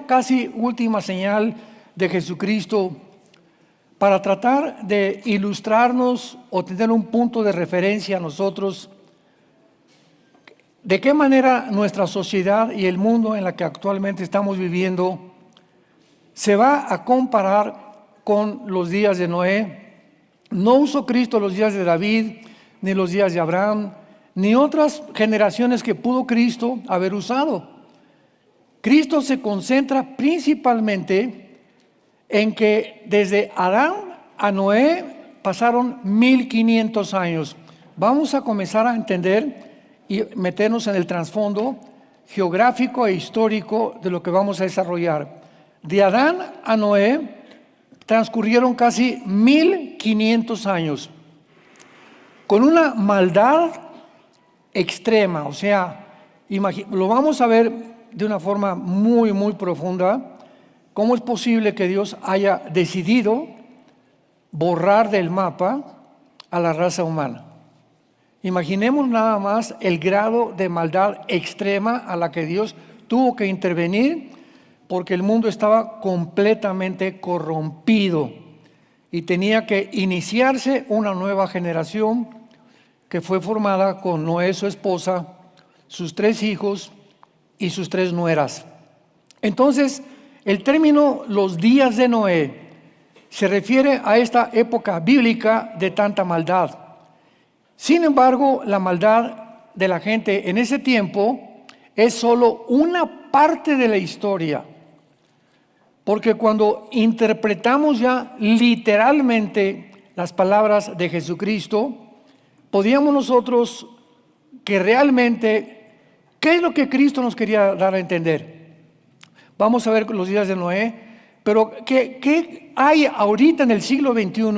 casi última señal de Jesucristo, para tratar de ilustrarnos o tener un punto de referencia a nosotros, de qué manera nuestra sociedad y el mundo en la que actualmente estamos viviendo se va a comparar con los días de Noé. No usó Cristo los días de David, ni los días de Abraham, ni otras generaciones que pudo Cristo haber usado. Cristo se concentra principalmente en que desde Adán a Noé pasaron 1500 años. Vamos a comenzar a entender y meternos en el trasfondo geográfico e histórico de lo que vamos a desarrollar. De Adán a Noé transcurrieron casi 1500 años, con una maldad extrema. O sea, lo vamos a ver de una forma muy, muy profunda. ¿Cómo es posible que Dios haya decidido borrar del mapa a la raza humana? Imaginemos nada más el grado de maldad extrema a la que Dios tuvo que intervenir, porque el mundo estaba completamente corrompido y tenía que iniciarse una nueva generación que fue formada con Noé, su esposa, sus 3 hijos y sus 3 nueras. Entonces, el término los días de Noé se refiere a esta época bíblica de tanta maldad. Sin embargo, la maldad de la gente en ese tiempo es solo una parte de la historia. Porque cuando interpretamos ya literalmente las palabras de Jesucristo, podíamos nosotros que realmente, ¿qué es lo que Cristo nos quería dar a entender? Vamos a ver los días de Noé, pero ¿qué hay ahorita en el siglo XXI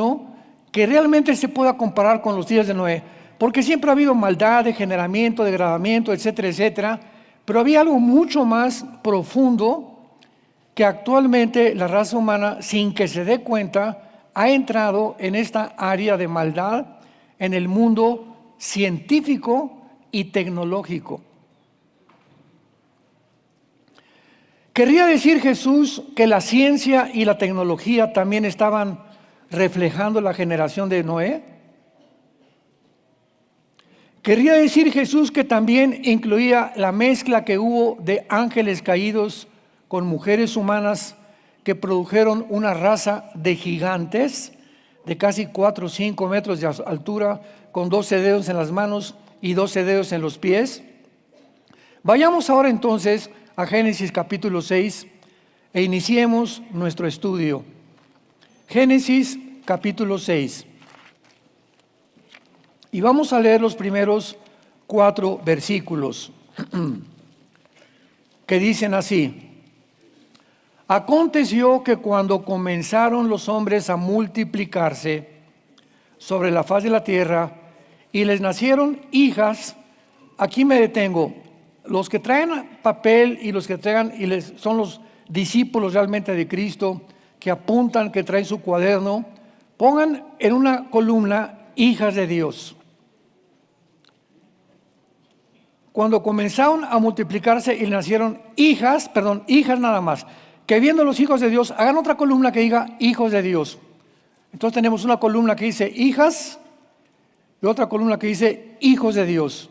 que realmente se pueda comparar con los días de Noé? Porque siempre ha habido maldad, degeneramiento, degradamiento, etcétera, etcétera, pero había algo mucho más profundo que actualmente la raza humana, sin que se dé cuenta, ha entrado en esta área de maldad en el mundo científico y tecnológico. ¿Querría decir Jesús que la ciencia y la tecnología también estaban reflejando la generación de Noé? ¿Querría decir Jesús que también incluía la mezcla que hubo de ángeles caídos con mujeres humanas que produjeron una raza de gigantes de casi 4 o 5 metros de altura, con 12 dedos en las manos y 12 dedos en los pies? Vayamos ahora entonces a Génesis capítulo 6 e iniciemos nuestro estudio. Génesis capítulo 6. Y vamos a leer los primeros 4 versículos que dicen así: Aconteció que cuando comenzaron los hombres a multiplicarse sobre la faz de la tierra y les nacieron hijas, aquí me detengo. Los que traen papel y los que traigan son los discípulos realmente de Cristo, que apuntan, que traen su cuaderno, pongan en una columna hijas de Dios. Cuando comenzaron a multiplicarse y nacieron hijas nada más, que viendo los hijos de Dios, hagan otra columna que diga hijos de Dios. Entonces tenemos una columna que dice hijas y otra columna que dice hijos de Dios.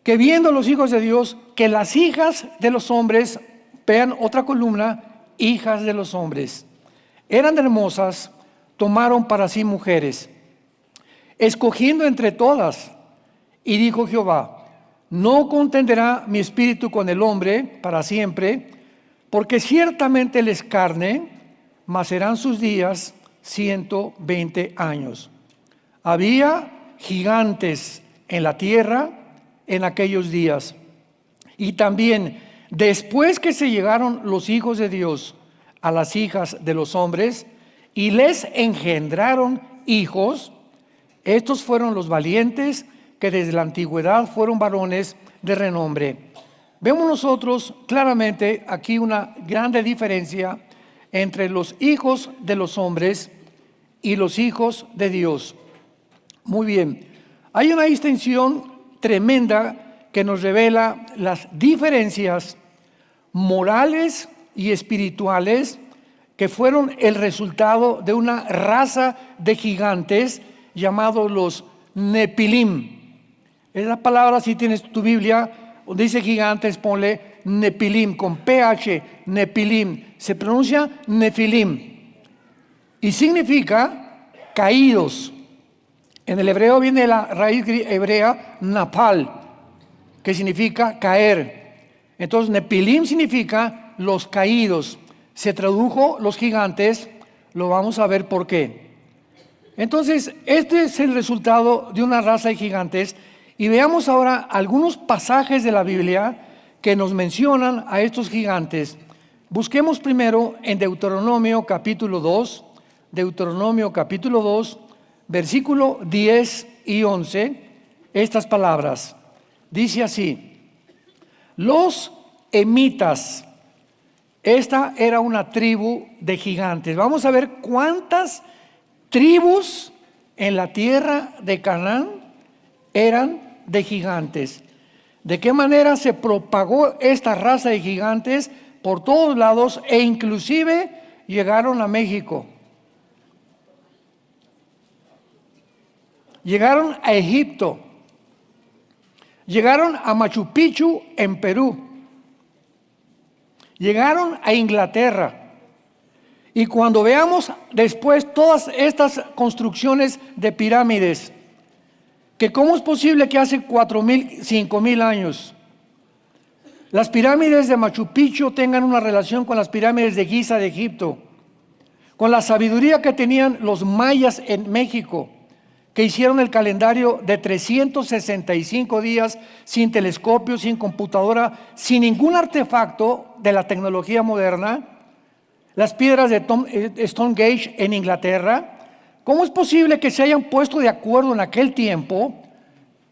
Que viendo los hijos de Dios, que las hijas de los hombres, vean otra columna, hijas de los hombres, eran hermosas, tomaron para sí mujeres, escogiendo entre todas. Y dijo Jehová: no contenderá mi espíritu con el hombre para siempre, porque ciertamente él es carne, mas serán sus días 120 años. Había gigantes en la tierra en aquellos días. Y también después que se llegaron los hijos de Dios a las hijas de los hombres y les engendraron hijos, estos fueron los valientes que desde la antigüedad fueron varones de renombre. Vemos nosotros claramente aquí una grande diferencia entre los hijos de los hombres y los hijos de Dios. Muy bien, hay una distinción tremenda que nos revela las diferencias morales y espirituales que fueron el resultado de una raza de gigantes llamados los Nepilim. Esa palabra, si tienes tu Biblia, donde dice gigantes, ponle Nepilim, con PH, Nepilim. Se pronuncia Nefilim y significa caídos. En el hebreo viene la raíz hebrea napal, que significa caer. Entonces Nepilim significa los caídos. Se tradujo los gigantes, lo vamos a ver por qué. Entonces, este es el resultado de una raza de gigantes. Y veamos ahora algunos pasajes de la Biblia que nos mencionan a estos gigantes. Busquemos primero en Deuteronomio capítulo 2, versículo 10 y 11, estas palabras. Dice así: los emitas. Esta era una tribu de gigantes. Vamos a ver cuántas tribus en la tierra de Canaán eran de gigantes. De qué manera se propagó esta raza de gigantes por todos lados e inclusive llegaron a México. Llegaron a Egipto. Llegaron a Machu Picchu en Perú. Llegaron a Inglaterra. Y cuando veamos después todas estas construcciones de pirámides, que cómo es posible que hace 4,000, 5,000 años las pirámides de Machu Picchu tengan una relación con las pirámides de Giza de Egipto, con la sabiduría que tenían los mayas en México, que hicieron el calendario de 365 días sin telescopio, sin computadora, sin ningún artefacto de la tecnología moderna. Las piedras de Stonehenge en Inglaterra. ¿Cómo es posible que se hayan puesto de acuerdo en aquel tiempo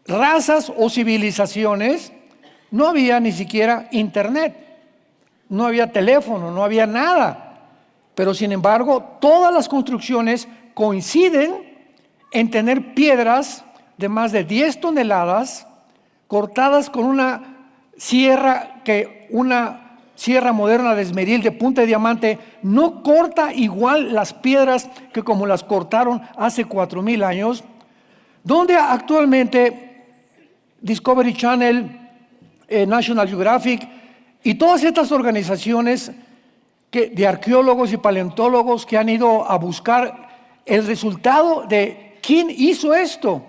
razas o civilizaciones? No había ni siquiera internet, no había teléfono, no había nada. Pero sin embargo, todas las construcciones coinciden en tener piedras de más de 10 toneladas cortadas con una sierra moderna de esmeril de punta de diamante no corta igual las piedras que como las cortaron hace 4,000 años, donde actualmente Discovery Channel, National Geographic y todas estas organizaciones de arqueólogos y paleontólogos que han ido a buscar el resultado de quién hizo esto.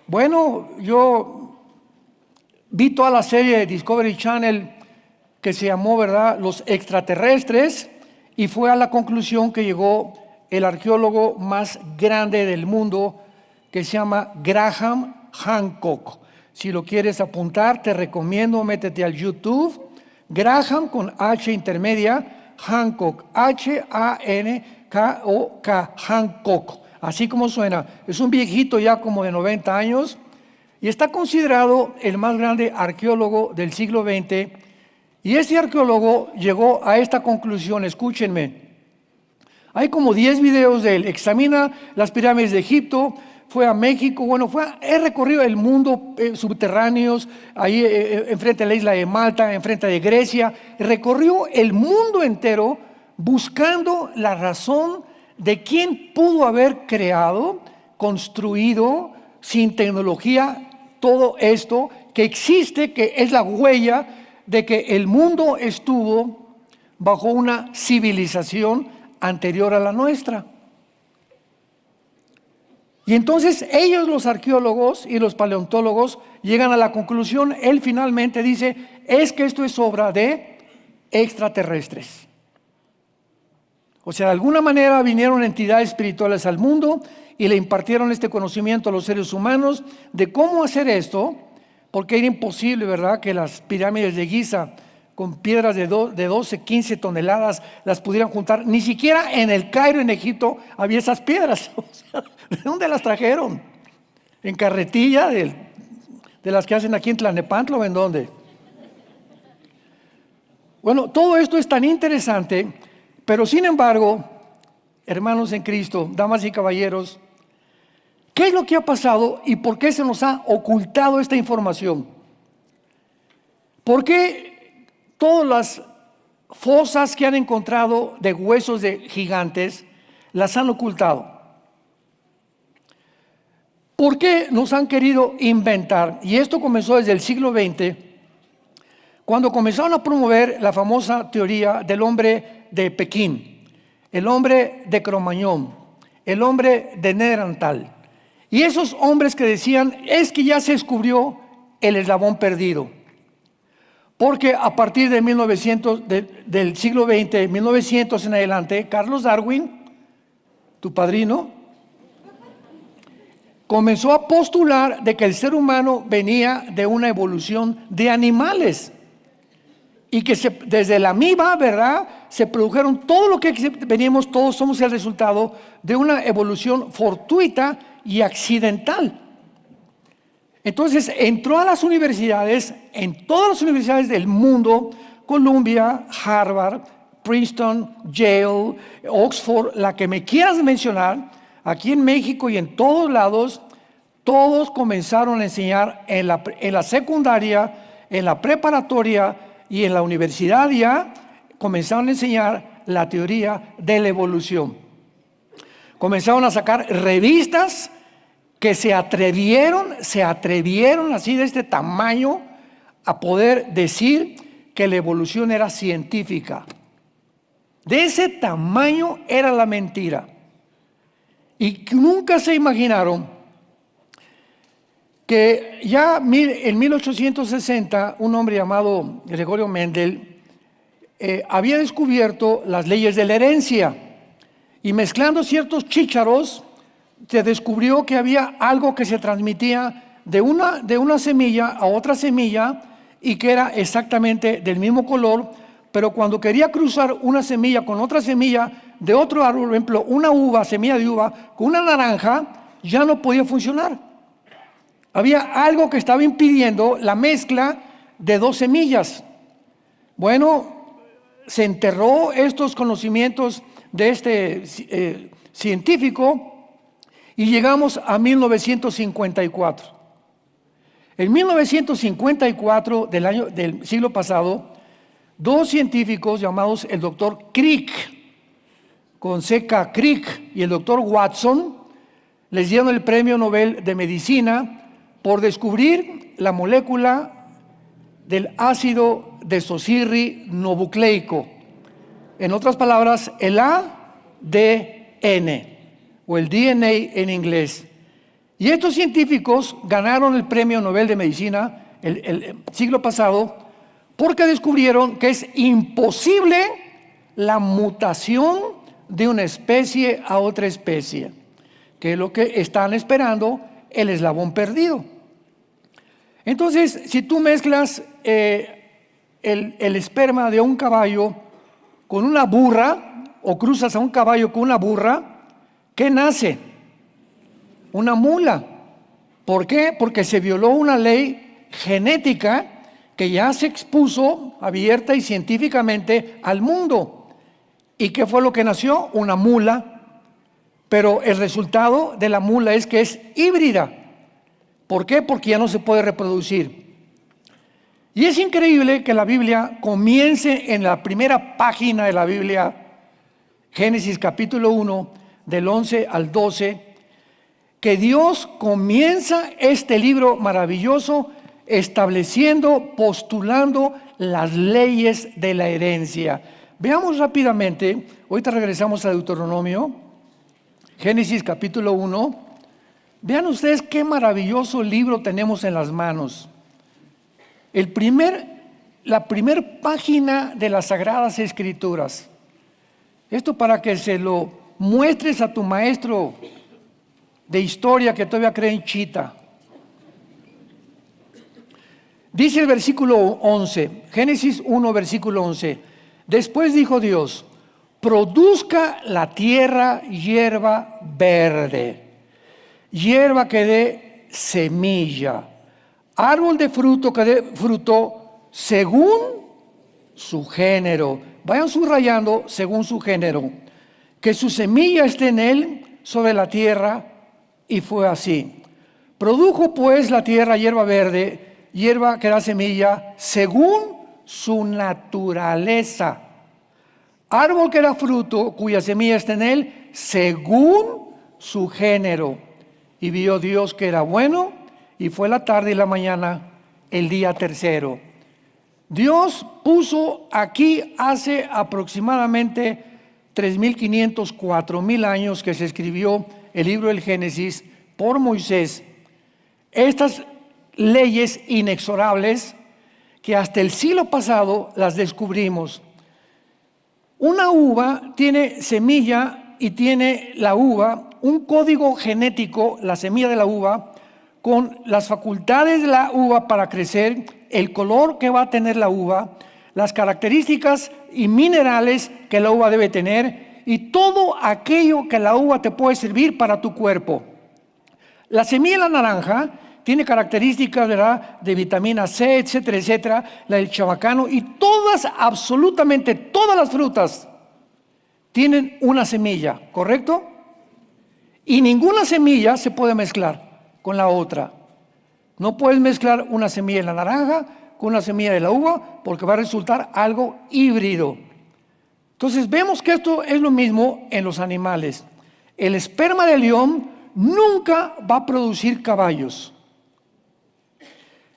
Bueno, yo vi toda la serie de Discovery Channel que se llamó, ¿verdad?, Los Extraterrestres, y fue a la conclusión que llegó el arqueólogo más grande del mundo, que se llama Graham Hancock. Si lo quieres apuntar, te recomiendo, métete al YouTube. Graham con H intermedia, Hancock, H-A-N-K-O-K, Hancock, así como suena. Es un viejito ya como de 90 años y está considerado el más grande arqueólogo del siglo XX. Y este arqueólogo llegó a esta conclusión, escúchenme. Hay como 10 videos de él, examina las pirámides de Egipto, fue a México, he recorrido el mundo, subterráneos, ahí enfrente de la isla de Malta, enfrente de Grecia, recorrió el mundo entero buscando la razón de quién pudo haber creado, construido, sin tecnología, todo esto que existe, que es la huella de que el mundo estuvo bajo una civilización anterior a la nuestra. Y entonces ellos, los arqueólogos y los paleontólogos, llegan a la conclusión, él finalmente dice, es que esto es obra de extraterrestres. O sea, de alguna manera vinieron entidades espirituales al mundo y le impartieron este conocimiento a los seres humanos de cómo hacer esto, porque era imposible, ¿verdad?, que las pirámides de Giza con piedras de 12, 15 toneladas las pudieran juntar. Ni siquiera en el Cairo, en Egipto, había esas piedras. O sea, ¿de dónde las trajeron? ¿En carretilla de las que hacen aquí en Tlalnepantla o en dónde? Bueno, todo esto es tan interesante, pero sin embargo, hermanos en Cristo, damas y caballeros, ¿qué es lo que ha pasado y por qué se nos ha ocultado esta información? ¿Por qué todas las fosas que han encontrado de huesos de gigantes, las han ocultado. ¿Por qué nos han querido inventar? Y esto comenzó desde el siglo XX, cuando comenzaron a promover la famosa teoría del hombre de Pekín, el hombre de Cromañón, el hombre de Neandertal. Y esos hombres que decían, es que ya se descubrió el eslabón perdido. Porque a partir de 1900, del siglo XX, 1900 en adelante, Carlos Darwin, tu padrino, comenzó a postular de que el ser humano venía de una evolución de animales. Y que desde la amiba, ¿verdad?, se produjeron todo lo que venimos, todos somos el resultado de una evolución fortuita y accidental. Entonces entró a las universidades, en todas las universidades del mundo, Columbia, Harvard, Princeton, Yale, Oxford, la que me quieras mencionar, aquí en México y en todos lados, todos comenzaron a enseñar en la secundaria, en la preparatoria y en la universidad ya, comenzaron a enseñar la teoría de la evolución. Comenzaron a sacar revistas que se atrevieron así de este tamaño a poder decir que la evolución era científica. De ese tamaño era la mentira. Y nunca se imaginaron que ya en 1860 un hombre llamado Gregorio Mendel había descubierto las leyes de la herencia y mezclando ciertos chícharos se descubrió que había algo que se transmitía de una semilla a otra semilla y que era exactamente del mismo color, pero cuando quería cruzar una semilla con otra semilla de otro árbol, por ejemplo, una uva, semilla de uva, con una naranja, ya no podía funcionar. Había algo que estaba impidiendo la mezcla de dos semillas. Bueno, se enterró estos conocimientos de este científico y llegamos a 1954. En 1954 del siglo pasado, dos científicos llamados el doctor Crick, con CK Crick, y el doctor Watson, les dieron el premio Nobel de Medicina por descubrir la molécula del ácido desoxirribonucleico. En otras palabras, el ADN o el DNA en inglés. Y estos científicos ganaron el premio Nobel de Medicina el siglo pasado porque descubrieron que es imposible la mutación de una especie a otra especie, que es lo que están esperando, el eslabón perdido. Entonces, si tú mezclas el esperma de un caballo con una burra o cruzas a un caballo con una burra, ¿qué nace? Una mula. ¿Por qué? Porque se violó una ley genética que ya se expuso abierta y científicamente al mundo. ¿Y qué fue lo que nació? Una mula. Pero el resultado de la mula es que es híbrida. ¿Por qué? Porque ya no se puede reproducir. Y es increíble que la Biblia comience en la primera página de la Biblia, Génesis capítulo 1, del 11 al 12, que Dios comienza este libro maravilloso estableciendo, postulando las leyes de la herencia. Veamos rápidamente, ahorita regresamos a Deuteronomio, Génesis capítulo 1. Vean ustedes qué maravilloso libro tenemos en las manos. La primer página de las Sagradas Escrituras. Esto para que se lo muestres a tu maestro de historia que todavía cree en Chita. Dice el versículo 11, Génesis 1, versículo 11. Después dijo Dios, produzca la tierra hierba verde, hierba que dé semilla, árbol de fruto que dé fruto según su género. Vayan subrayando según su género. Que su semilla esté en él sobre la tierra, y fue así. Produjo pues la tierra hierba verde, hierba que da semilla, según su naturaleza. árbol que da fruto, cuya semilla está en él, según su género. Y vio Dios que era bueno, y fue la tarde y la mañana, el día tercero. Dios puso aquí hace aproximadamente 3.500, 4.000 años que se escribió el libro del Génesis por Moisés, estas leyes inexorables que hasta el siglo pasado las descubrimos. Una uva tiene semilla y tiene la uva un código genético, la semilla de la uva, con las facultades de la uva para crecer, el color que va a tener la uva, las características y minerales que la uva debe tener y todo aquello que la uva te puede servir para tu cuerpo. La semilla de la naranja tiene características, ¿verdad?, de vitamina C, etcétera, etcétera, la del chabacano, y todas, absolutamente todas las frutas tienen una semilla, ¿correcto? Y ninguna semilla se puede mezclar con la otra. No puedes mezclar una semilla de la naranja con una semilla de la uva porque va a resultar algo híbrido. Entonces vemos que esto es lo mismo en los animales. El esperma de león nunca va a producir caballos.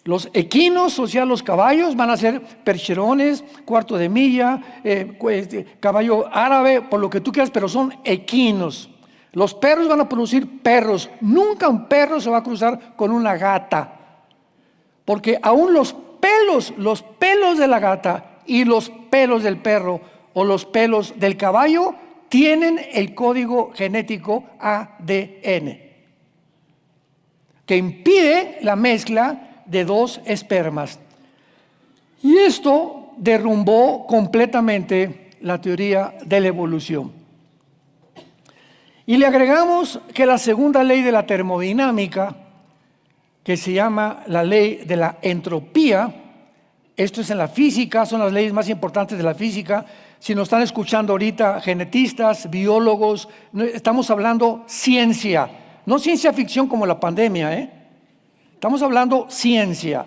Los equinos, o sea, los caballos, van a ser percherones, cuarto de milla, caballo árabe, por lo que tú quieras, pero son equinos. Los perros van a producir perros. Nunca un perro se va a cruzar con una gata. Porque aún los pelos de la gata y los pelos del perro o los pelos del caballo tienen el código genético ADN, que impide la mezcla de dos espermas. Y esto derrumbó completamente la teoría de la evolución. Y le agregamos que la segunda ley de la termodinámica, que se llama la ley de la entropía, esto es en la física, son las leyes más importantes de la física. Si nos están escuchando ahorita genetistas, biólogos, estamos hablando ciencia, no ciencia ficción como la pandemia, Estamos hablando ciencia.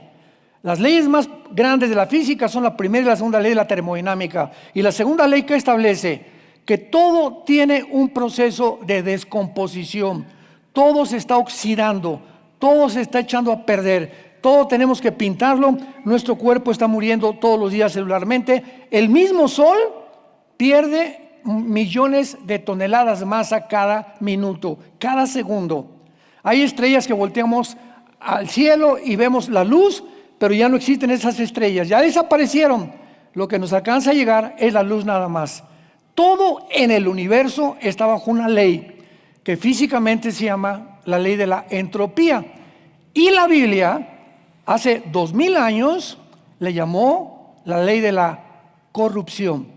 Las leyes más grandes de la física son la primera y la segunda ley de la termodinámica. Y la segunda ley que establece que todo tiene un proceso de descomposición, todo se está oxidando, todo se está echando a perder, todo tenemos que pintarlo, nuestro cuerpo está muriendo todos los días celularmente. El mismo sol pierde millones de toneladas de masa cada minuto, cada segundo. Hay estrellas que volteamos al cielo y vemos la luz, pero ya no existen esas estrellas, ya desaparecieron. Lo que nos alcanza a llegar es la luz nada más. Todo en el universo está bajo una ley que físicamente se llama la ley de la entropía. Y la Biblia, hace 2000 años, le llamó la ley de la corrupción.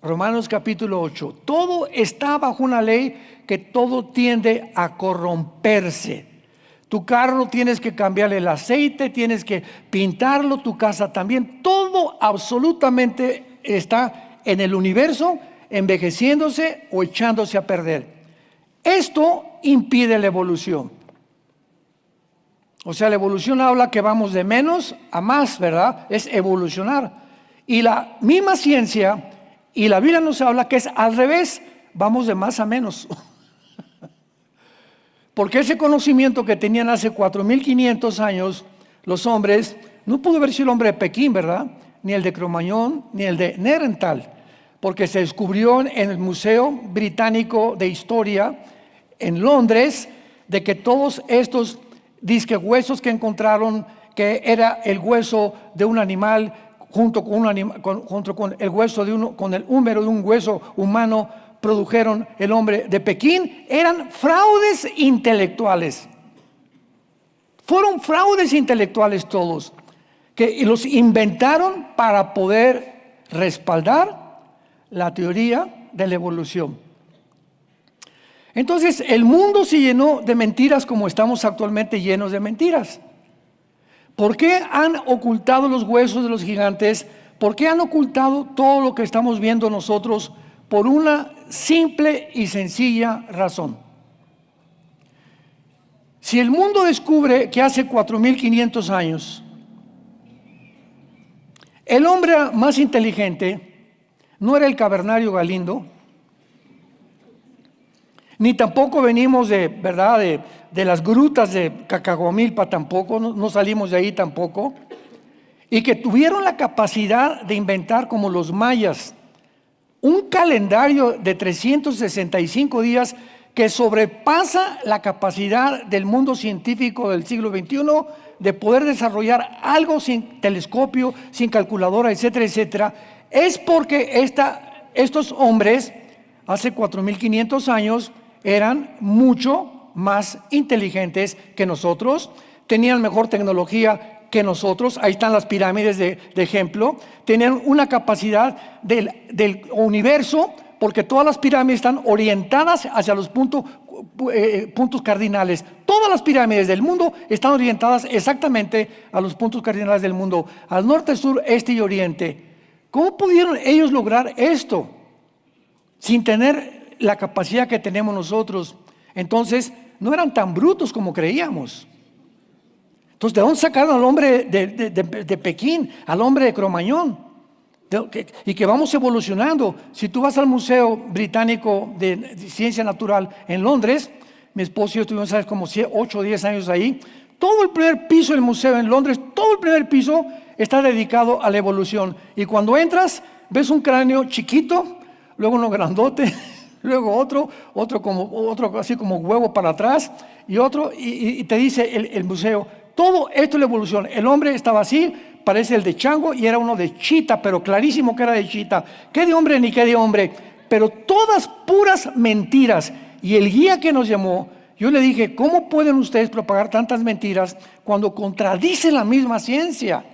Romanos capítulo 8. Todo está bajo una ley que todo tiende a corromperse. Tu carro tienes que cambiarle el aceite, tienes que pintarlo, tu casa también. Todo absolutamente está en el universo envejeciéndose o echándose a perder. Esto impide la evolución. O sea, la evolución habla que vamos de menos a más, ¿verdad? Es evolucionar. Y la misma ciencia y la Biblia nos habla que es al revés, vamos de más a menos. Porque ese conocimiento que tenían hace 4.500 años los hombres, no pudo haber sido el hombre de Pekín, ¿verdad? Ni el de Cromañón, ni el de Neandertal, porque se descubrió en el Museo Británico de Historia en Londres de que todos estos disque huesos que encontraron, que era el hueso de un animal junto con el hueso de uno, con el húmero de un hueso humano, produjeron el hombre de Pekín, eran fraudes intelectuales. Fueron fraudes intelectuales todos, que los inventaron para poder respaldar la teoría de la evolución. Entonces, el mundo se llenó de mentiras como estamos actualmente llenos de mentiras. ¿Por qué han ocultado los huesos de los gigantes? ¿Por qué han ocultado todo lo que estamos viendo nosotros? Por una simple y sencilla razón. Si el mundo descubre que hace 4.500 años el hombre más inteligente No era el cavernario Galindo, ni tampoco venimos ¿verdad? De las grutas de Cacahuamilpa tampoco, no salimos de ahí tampoco. Y que tuvieron la capacidad de inventar, como los mayas, un calendario de 365 días que sobrepasa la capacidad del mundo científico del siglo XXI de poder desarrollar algo sin telescopio, sin calculadora, etcétera, etcétera. Es porque estos hombres, hace 4.500 años, eran mucho más inteligentes que nosotros, tenían mejor tecnología que nosotros. Ahí están las pirámides de ejemplo. Tenían una capacidad del universo, porque todas las pirámides están orientadas hacia los puntos cardinales. Todas las pirámides del mundo están orientadas exactamente a los puntos cardinales del mundo, al norte, sur, este y oriente. ¿Cómo pudieron ellos lograr esto sin tener la capacidad que tenemos nosotros? Entonces, no eran tan brutos como creíamos. Entonces, ¿de dónde sacaron al hombre de Pekín, al hombre de Cromañón? Y que vamos evolucionando. Si tú vas al Museo Británico de Ciencia Natural en Londres, mi esposo y yo estuvimos, ¿sabes?, como 8 o 10 años ahí. Todo el primer piso del museo en Londres, todo el primer piso está dedicado a la evolución. Y cuando entras, ves un cráneo chiquito, luego uno grandote, luego otro así como huevo para atrás, y otro, y te dice el museo, todo esto es la evolución. El hombre estaba así, parece el de chango, y era uno de chita, pero clarísimo que era de chita. ¿Qué de hombre ni qué de hombre? Pero todas puras mentiras. Y el guía que nos llamó, yo le dije, ¿cómo pueden ustedes propagar tantas mentiras cuando contradice la misma ciencia?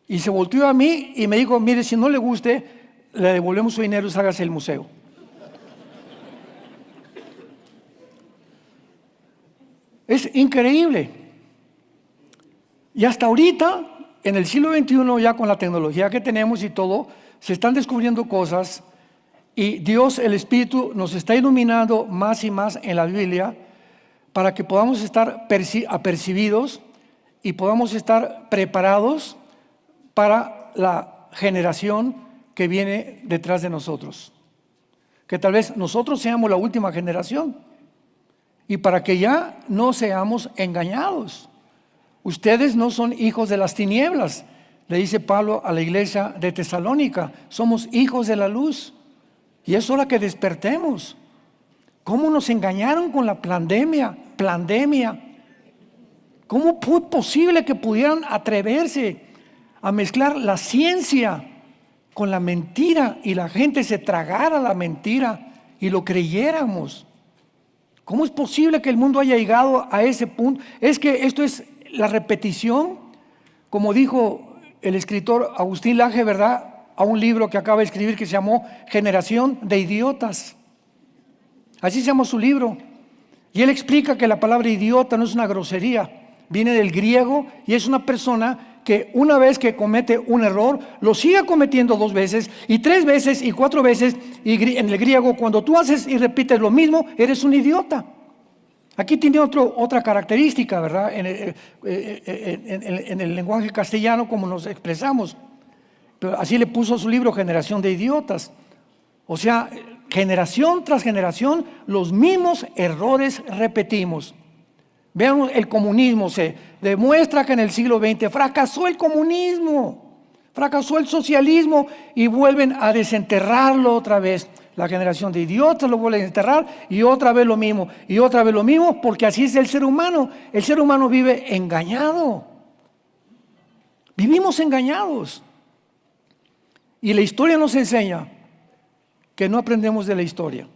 Y se volteó a mí y me dijo, mire, si no le guste, le devolvemos su dinero y ságase el museo. Es increíble. Y hasta ahorita, en el siglo XXI, ya con la tecnología que tenemos y todo, se están descubriendo cosas, y Dios, el Espíritu, nos está iluminando más y más en la Biblia para que podamos estar apercibidos y podamos estar preparados para la generación que viene detrás de nosotros. Que tal vez nosotros seamos la última generación, y para que ya no seamos engañados. Ustedes no son hijos de las tinieblas, le dice Pablo a la iglesia de Tesalónica. Somos hijos de la luz, y es hora que despertemos. ¿Cómo nos engañaron con la pandemia? ¿Cómo fue posible que pudieran atreverse a mezclar la ciencia con la mentira y la gente se tragara la mentira y lo creyéramos? ¿Cómo es posible que el mundo haya llegado a ese punto? Es que esto es la repetición, como dijo el escritor Agustín Laje, ¿verdad?, a un libro que acaba de escribir que se llamó Generación de Idiotas. Así se llama su libro. Y él explica que la palabra idiota no es una grosería, viene del griego y es una persona que una vez que comete un error, lo sigue cometiendo 2 veces y 3 veces y 4 veces. Y en el griego, cuando tú haces y repites lo mismo, eres un idiota. Aquí tiene otra característica, ¿verdad? En el lenguaje castellano, como nos expresamos. Pero así le puso su libro, Generación de Idiotas. O sea, generación tras generación, los mismos errores repetimos. Vean el comunismo, se demuestra que en el siglo XX fracasó el comunismo, fracasó el socialismo, y vuelven a desenterrarlo otra vez. La generación de idiotas lo vuelve a enterrar, y otra vez lo mismo, y otra vez lo mismo, porque así es el ser humano. El ser humano vive engañado. Vivimos engañados. Y la historia nos enseña que no aprendemos de la historia.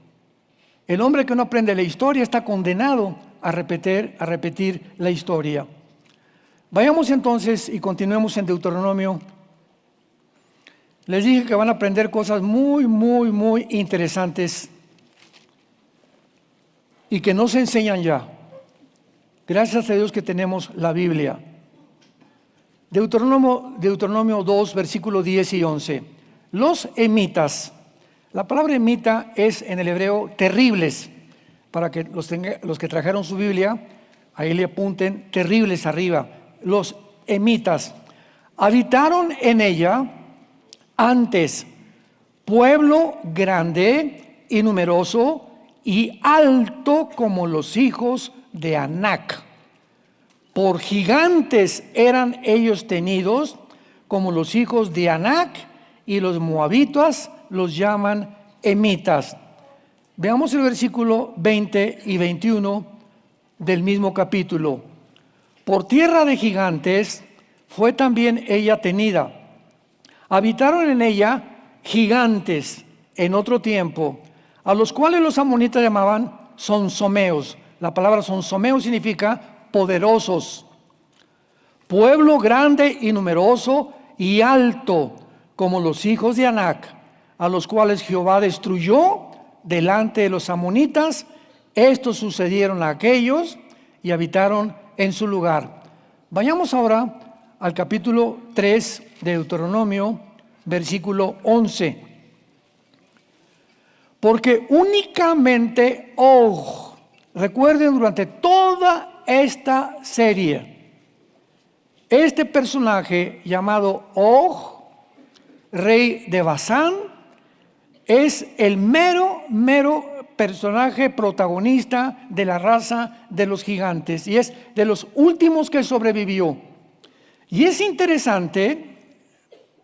El hombre que no aprende la historia está condenado a repetir la historia. Vayamos entonces y continuemos en Deuteronomio. Les dije que van a aprender cosas muy, muy, muy interesantes y que no se enseñan ya. Gracias a Dios que tenemos la Biblia. Deuteronomio 2, versículos 10 y 11. Los emitas. La palabra emita es en el hebreo terribles. Para que los que trajeron su Biblia, ahí le apunten terribles arriba. Los emitas habitaron en ella antes pueblo grande y numeroso y alto como los hijos de Anac. Por gigantes eran ellos tenidos como los hijos de Anac, y los moabitas los llaman emitas. Veamos el versículo 20 y 21 del mismo capítulo. Por tierra de gigantes fue también ella tenida. Habitaron en ella gigantes en otro tiempo, a los cuales los amonitas llamaban sonsomeos. La palabra sonsomeo significa poderosos. Pueblo grande y numeroso y alto como los hijos de Anac, a los cuales Jehová destruyó delante de los amonitas. Estos sucedieron a aquellos y habitaron en su lugar. Vayamos ahora al capítulo 3 de Deuteronomio, versículo 11. Porque únicamente Og, recuerden, durante toda esta serie, este personaje llamado Og, rey de Basán, es el mero personaje protagonista de la raza de los gigantes y es de los últimos que sobrevivió. Y es interesante,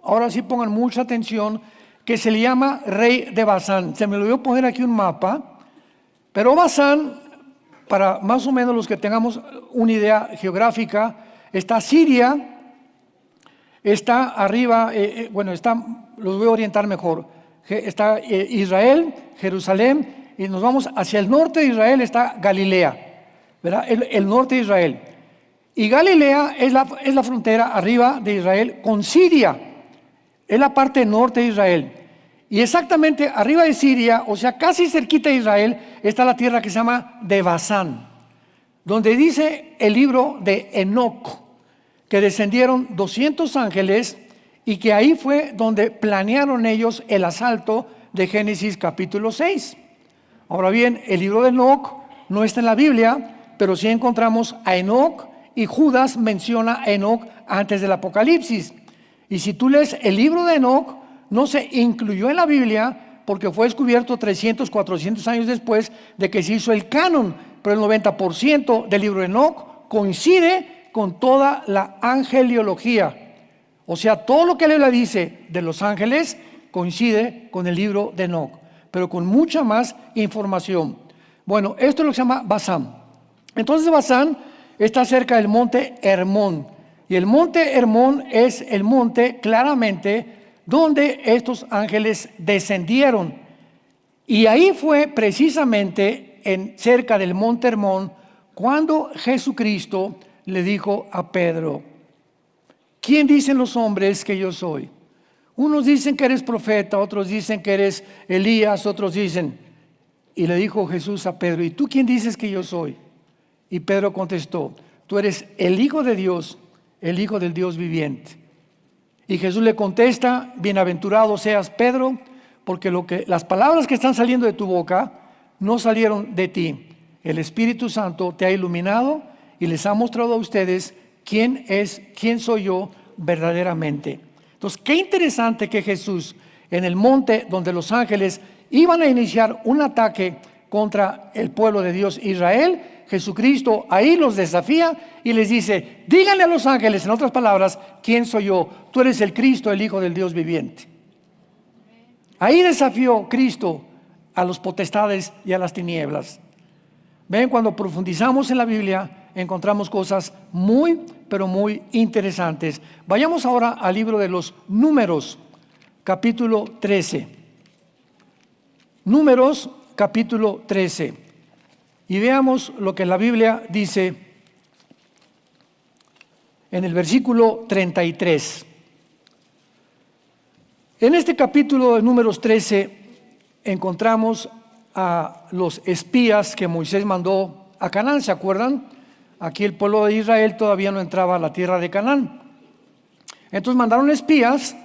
ahora sí pongan mucha atención, que se le llama rey de Basán. Se me lo voy a poner aquí un mapa, pero Basán, para más o menos los que tengamos una idea geográfica, está Siria, está arriba, los voy a orientar mejor, está Israel, Jerusalén, y nos vamos hacia el norte de Israel, está Galilea, ¿verdad? El norte de Israel. Y Galilea es la frontera arriba de Israel con Siria, es la parte norte de Israel. Y exactamente arriba de Siria, o sea, casi cerquita de Israel, está la tierra que se llama de Basán, donde dice el libro de Enoc, que descendieron 200 ángeles y que ahí fue donde planearon ellos el asalto de Génesis capítulo 6. Ahora bien, el libro de Enoc no está en la Biblia, pero sí encontramos a Enoc, y Judas menciona a Enoc antes del Apocalipsis. Y si tú lees el libro de Enoc, no se incluyó en la Biblia porque fue descubierto 300, 400 años después de que se hizo el canon, pero el 90% del libro de Enoc coincide con toda la angeliología. O sea, todo lo que la Biblia dice de los ángeles coincide con el libro de Enoc, pero con mucha más información. Bueno, esto es lo que se llama Basán. Entonces Basán está cerca del monte Hermón, y el monte Hermón es el monte claramente donde estos ángeles descendieron. Y ahí fue precisamente cerca del monte Hermón cuando Jesucristo le dijo a Pedro: ¿quién dicen los hombres que yo soy? Unos dicen que eres profeta, otros dicen que eres Elías, otros dicen. Y le dijo Jesús a Pedro: ¿y tú quién dices que yo soy? Y Pedro contestó: tú eres el Hijo de Dios, el Hijo del Dios viviente. Y Jesús le contesta: bienaventurado seas, Pedro, porque las palabras que están saliendo de tu boca no salieron de ti. El Espíritu Santo te ha iluminado y les ha mostrado a ustedes quién soy yo verdaderamente. Entonces, qué interesante que Jesús, en el monte donde los ángeles iban a iniciar un ataque contra el pueblo de Dios Israel, Jesucristo ahí los desafía y les dice: díganle a los ángeles, en otras palabras, quién soy yo. Tú eres el Cristo, el Hijo del Dios viviente. Ahí desafió Cristo a los potestades y a las tinieblas. Ven, cuando profundizamos en la Biblia encontramos cosas muy, pero muy interesantes. Vayamos ahora al libro de los Números, capítulo 13. Números, capítulo 13. Y veamos lo que la Biblia dice en el versículo 33. En este capítulo de Números 13 encontramos a los espías que Moisés mandó a Canaán. ¿Se acuerdan? Aquí el pueblo de Israel todavía no entraba a la tierra de Canaán. Entonces mandaron espías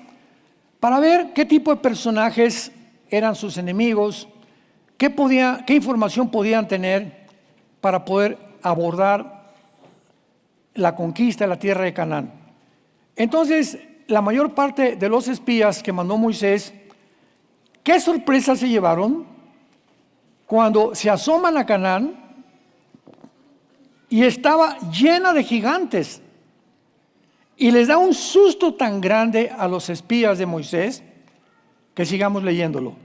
para ver qué tipo de personajes eran sus enemigos, qué información podían tener para poder abordar la conquista de la tierra de Canaán. Entonces, la mayor parte de los espías que mandó Moisés ¿Qué sorpresa se llevaron cuando se asoman a Canaán y estaba llena de gigantes? Y les da un susto tan grande a los espías de Moisés que sigamos leyéndolo.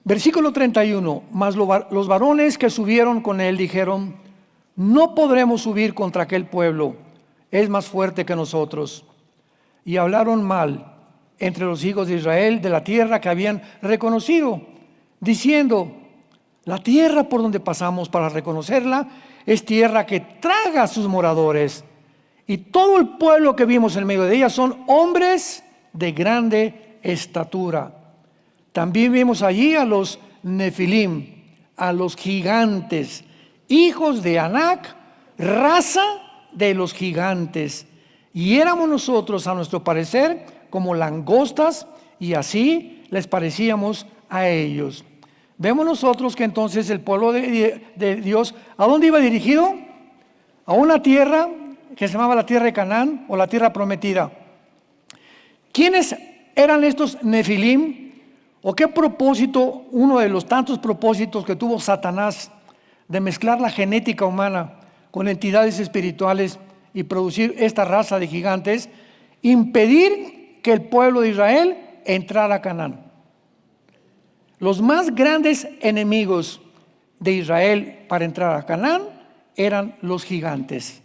Versículo 31. Mas los varones que subieron con él dijeron: no podremos subir contra aquel pueblo, es más fuerte que nosotros. Y hablaron mal entre los hijos de Israel de la tierra que habían reconocido, diciendo: la tierra por donde pasamos para reconocerla es tierra que traga a sus moradores, y todo el pueblo que vimos en medio de ella son hombres de grande estatura. También vimos allí a los Nefilim, a los gigantes, hijos de Anac, raza de los gigantes. Y éramos nosotros, a nuestro parecer, como langostas, y así les parecíamos a ellos. Vemos nosotros que entonces el pueblo de Dios, ¿a dónde iba dirigido? A una tierra que se llamaba la tierra de Canaán, o la tierra prometida. ¿Quiénes eran estos Nefilim? ¿O qué propósito, uno de los tantos propósitos que tuvo Satanás de mezclar la genética humana con entidades espirituales y producir esta raza de gigantes? Impedir que el pueblo de Israel entrara a Canaán. Los más grandes enemigos de Israel para entrar a Canaán eran los gigantes.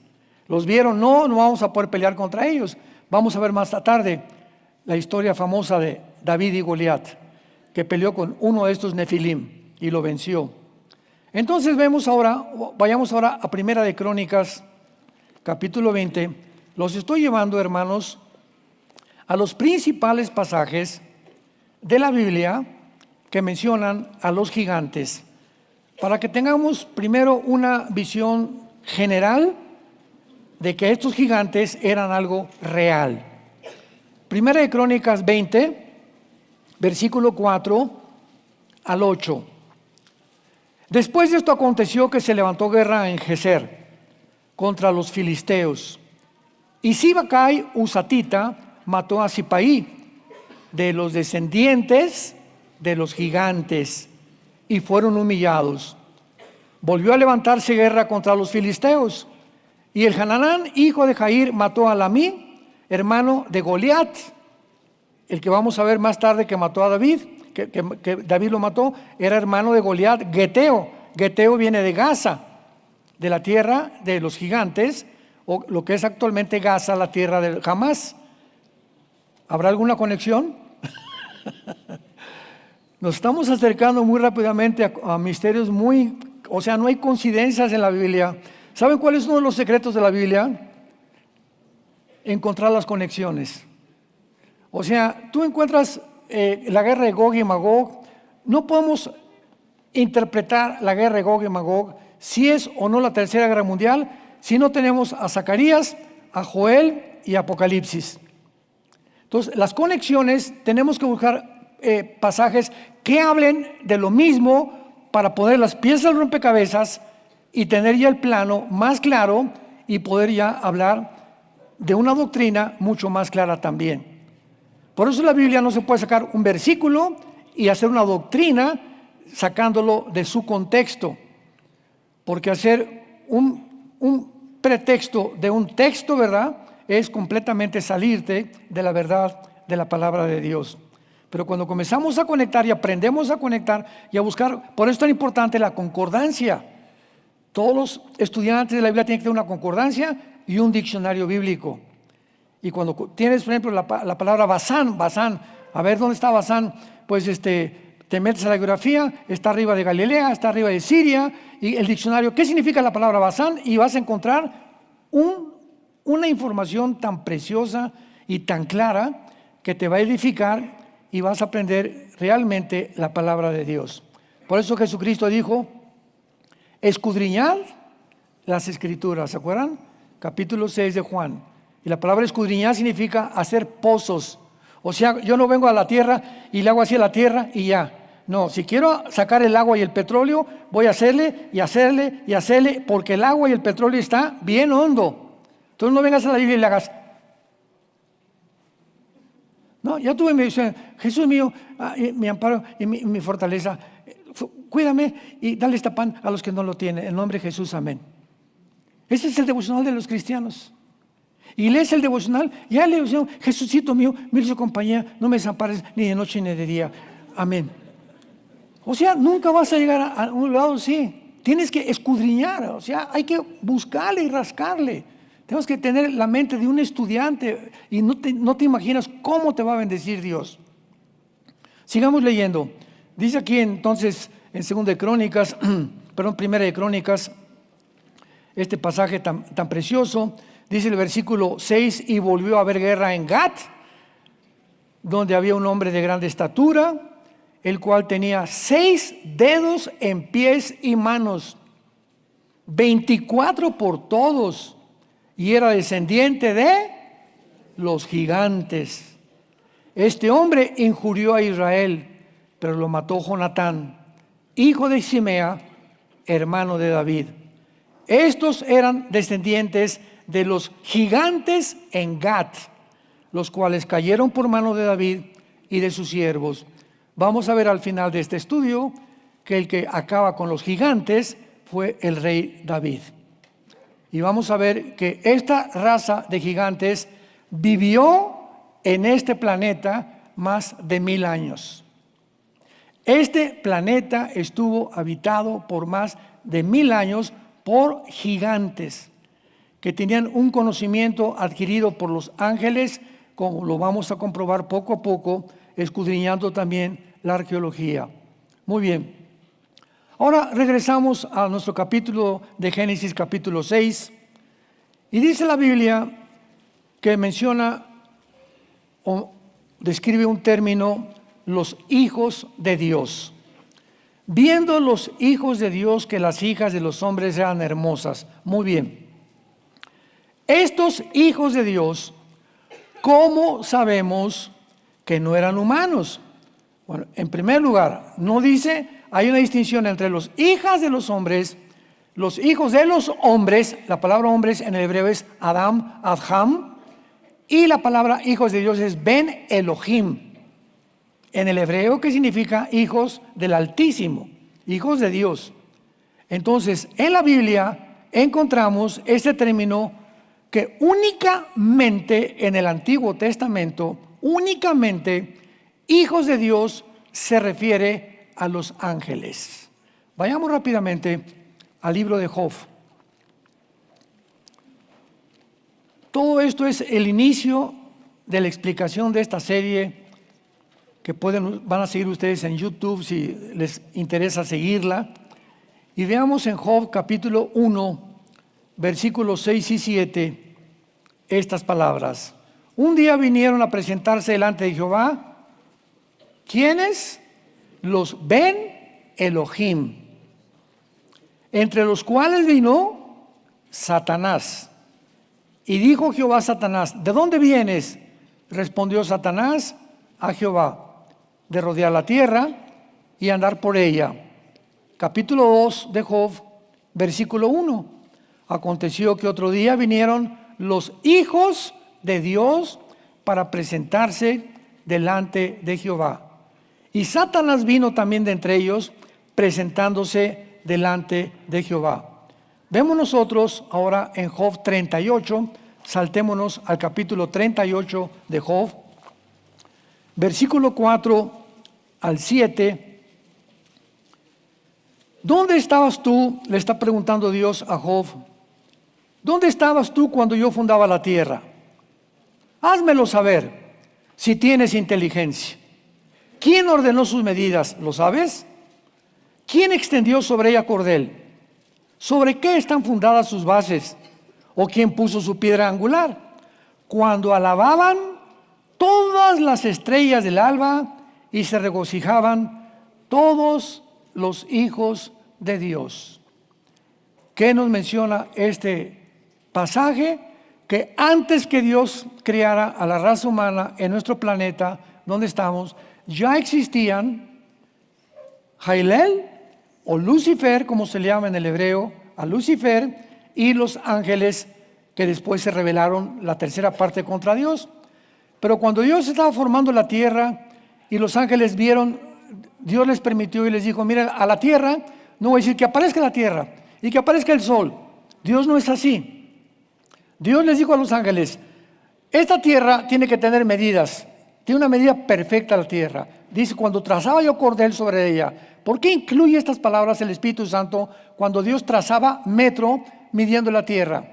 Los vieron, no vamos a poder pelear contra ellos. Vamos a ver más tarde la historia famosa de David y Goliat, que peleó con uno de estos Nefilim y lo venció. Entonces vayamos ahora a Primera de Crónicas, capítulo 20. Los estoy llevando, hermanos, a los principales pasajes de la Biblia que mencionan a los gigantes, para que tengamos primero una visión general de que estos gigantes eran algo real. Primera de Crónicas 20, versículo 4 al 8. Después de esto aconteció que se levantó guerra en Geser contra los filisteos, y Sibacai Husatita mató a Sipaí, de los descendientes de los gigantes, y fueron humillados. Volvió a levantarse guerra contra los filisteos, y el Hananán, hijo de Jair, mató a Lamí, hermano de Goliat, el que vamos a ver más tarde que mató a David, que David lo mató, era hermano de Goliat, Geteo. Geteo viene de Gaza, de la tierra de los gigantes, o lo que es actualmente Gaza, la tierra de Hamás. ¿Habrá alguna conexión? Nos estamos acercando muy rápidamente a misterios no hay coincidencias en la Biblia. ¿Saben cuál es uno de los secretos de la Biblia? Encontrar las conexiones. O sea, tú encuentras la guerra de Gog y Magog. No podemos interpretar la guerra de Gog y Magog, si es o no la tercera guerra mundial, si no tenemos a Zacarías, a Joel y Apocalipsis. Entonces, las conexiones, tenemos que buscar pasajes que hablen de lo mismo para poner las piezas del rompecabezas y tener ya el plano más claro y poder ya hablar de una doctrina mucho más clara también. Por eso la Biblia no se puede sacar un versículo y hacer una doctrina sacándolo de su contexto, porque hacer un pretexto de un texto, ¿verdad?, es completamente salirte de la verdad de la palabra de Dios. Pero cuando comenzamos a conectar y aprendemos a conectar y a buscar, por eso es tan importante la concordancia. Todos los estudiantes de la Biblia tienen que tener una concordancia y un diccionario bíblico. Y cuando tienes, por ejemplo, la palabra Basán, a ver dónde está Basán, pues te metes a la geografía, está arriba de Galilea, está arriba de Siria, y el diccionario, ¿qué significa la palabra Basán? Y vas a encontrar una información tan preciosa y tan clara que te va a edificar y vas a aprender realmente la palabra de Dios. Por eso Jesucristo dijo: escudriñad las escrituras, ¿se acuerdan? Capítulo 6 de Juan. Y la palabra escudriñar significa hacer pozos. O sea, yo no vengo a la tierra y le hago así a la tierra y ya. No, si quiero sacar el agua y el petróleo, voy a hacerle y hacerle y hacerle, porque el agua y el petróleo está bien hondo. Entonces no vengas a la Biblia y le hagas. No, ya tuve mi visión. Jesús mío, mi amparo y mi fortaleza. Cuídame y dale este pan a los que no lo tienen. En nombre de Jesús, amén. Ese es el devocional de los cristianos. Y lees el devocional, ya le digo, Jesucito mío, mil su compañía, no me desampares ni de noche ni de día. Amén. O sea, nunca vas a llegar a un lado así. Tienes que escudriñar, o sea, hay que buscarle y rascarle. Tenemos que tener la mente de un estudiante y no te imaginas cómo te va a bendecir Dios. Sigamos leyendo. Dice aquí entonces en 2 de Crónicas, perdón, 1 de Crónicas, este pasaje tan precioso. Dice el versículo 6, y volvió a haber guerra en Gat, donde había un hombre de grande estatura, el cual tenía 6 dedos en pies y manos, 24 por todos, y era descendiente de los gigantes. Este hombre injurió a Israel, pero lo mató Jonatán, hijo de Simea, hermano de David. Estos eran descendientes de los gigantes en Gat, los cuales cayeron por mano de David y de sus siervos. Vamos a ver al final de este estudio que el que acaba con los gigantes fue el rey David. Y vamos a ver que esta raza de gigantes vivió en este planeta más de 1000 años. Este planeta estuvo habitado por más de 1000 años por gigantes que tenían un conocimiento adquirido por los ángeles, como lo vamos a comprobar poco a poco, escudriñando también la arqueología. Muy bien. Ahora regresamos a nuestro capítulo de Génesis, capítulo 6, y dice la Biblia que menciona o describe un término, los hijos de Dios. Viendo los hijos de Dios que las hijas de los hombres eran hermosas. Muy bien. Estos hijos de Dios, ¿cómo sabemos que no eran humanos? Bueno, en primer lugar, no dice, hay una distinción entre los hijas de los hombres, los hijos de los hombres, la palabra hombres en el hebreo es Adam, Adham, y la palabra hijos de Dios es Ben Elohim, en el hebreo, que significa hijos del Altísimo, hijos de Dios. Entonces, en la Biblia encontramos este término que únicamente en el Antiguo Testamento, únicamente hijos de Dios se refiere a los ángeles. Vayamos rápidamente al libro de Job. Todo esto es el inicio de la explicación de esta serie que van a seguir ustedes en YouTube si les interesa seguirla. Y veamos en Job capítulo 1, versículos 6 y 7, estas palabras. Un día vinieron a presentarse delante de Jehová. ¿Quiénes? Los Ben Elohim, entre los cuales vino Satanás. Y dijo Jehová a Satanás, ¿de dónde vienes? Respondió Satanás a Jehová, de rodear la tierra y andar por ella. Capítulo 2 de Job, versículo 1. Aconteció que otro día vinieron los hijos de Dios para presentarse delante de Jehová. Y Satanás vino también de entre ellos, presentándose delante de Jehová. Vemos nosotros ahora en Job 38, saltémonos al capítulo 38 de Job, versículo 4 al 7. ¿Dónde estabas tú? Le está preguntando Dios a Job. ¿Dónde estabas tú cuando yo fundaba la tierra? Házmelo saber, si tienes inteligencia. ¿Quién ordenó sus medidas? ¿Lo sabes? ¿Quién extendió sobre ella cordel? ¿Sobre qué están fundadas sus bases? ¿O quién puso su piedra angular? Cuando alababan todas las estrellas del alba y se regocijaban todos los hijos de Dios. ¿Qué nos menciona este pasaje? Que antes que Dios creara a la raza humana en nuestro planeta, donde estamos, ya existían Jailel o Lucifer, como se le llama en el hebreo, a Lucifer, y los ángeles que después se rebelaron la tercera parte contra Dios. Pero cuando Dios estaba formando la tierra y los ángeles vieron, Dios les permitió y les dijo, mira, a la tierra, no voy a decir que aparezca la tierra y que aparezca el sol. Dios no es así. Dios les dijo a los ángeles, esta tierra tiene que tener medidas. Tiene una medida perfecta la tierra. Dice, cuando trazaba yo cordel sobre ella. ¿Por qué incluye estas palabras el Espíritu Santo cuando Dios trazaba metro midiendo la tierra?